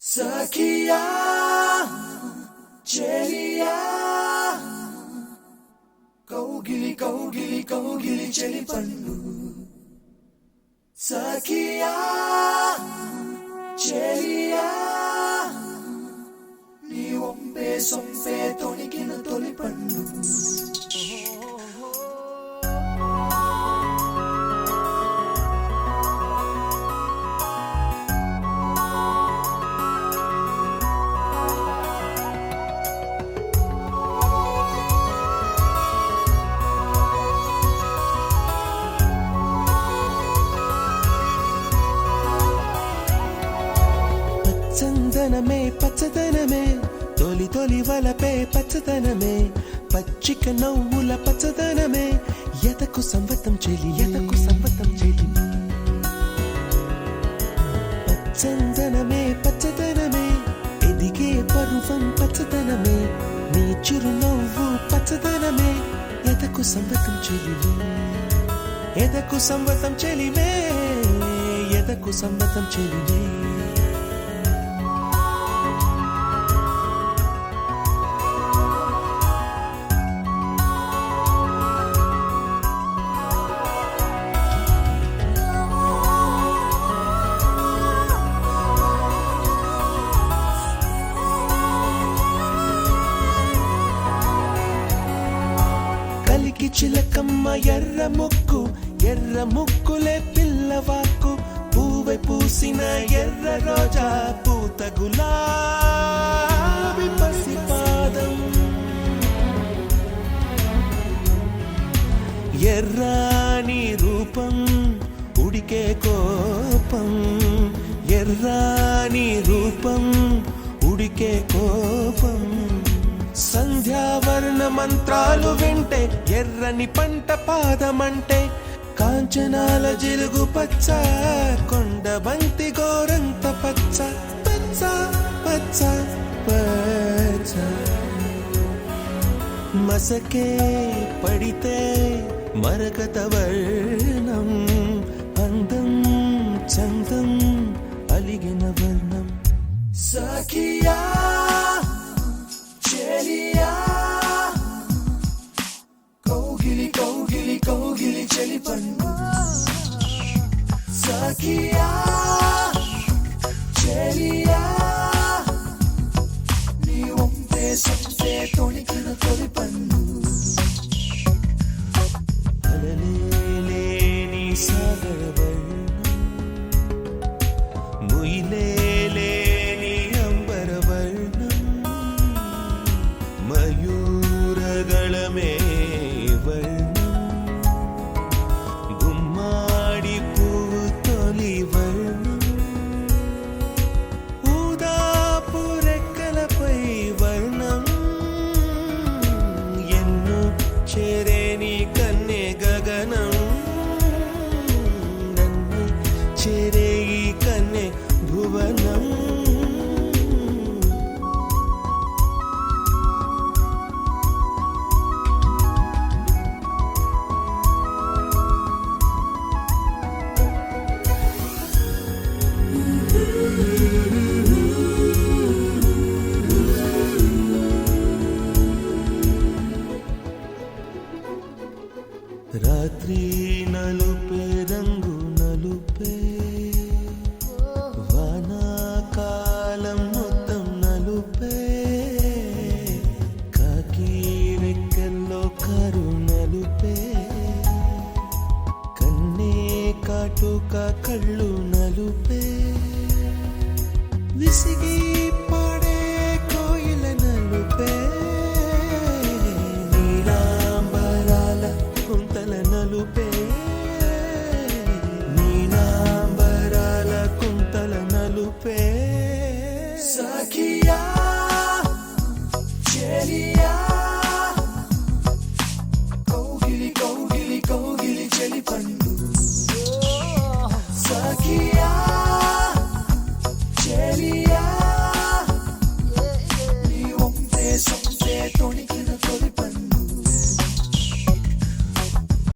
సఖియా చెలియా కౌగిలి కౌగిలి కౌగిలి చెలి పండు సఖియా చెలియా నీ ఒంపే సొంపే తొణికిన తొలి పండు చందనమే పచ్చదనమే తొలి తొలి వలపే పచ్చదనమే పచ్చిక నవ్వుల పచ్చదనమే ఎదకు సంవతం చెలి ఎదకు సంవతం చెలి చందనమే పచ్చదనమే ఎదిగే పరువం పచ్చదనమే నీ చిరునవ్వు పచ్చదనమే ఎదకు సంవతం చెలి ఎదకు సంవతం చెలిమే ఎదకు సంవతం చెలిమే కలికి చిలకమ్మ ఎర్ర ముక్కులే పిల్లవాకు పూవై పూసిన ఎర్ర రోజా పూత గులాబీ పసిపాదం ఎర్రాని రూపం ఉడికే కోపం ఎర్రాని రూపం ఉడికే కోపం సంధ్యావర్ణ మంత్రాలు వింటే ఎర్రని పంట పాదమంటే కాంచనాల జిలుగు పచ్చ కొండ బంతి గోరంత పచ్చ పచ్చ పచ్చ పచ్చ మసకే పడితే మరకత వర్ణం అందం చందం అలిగిన వర్ణం సఖియా చెలియా కౌగిలి కౌగిలి కౌగిలి చెలి పండు సఖియా చెలియా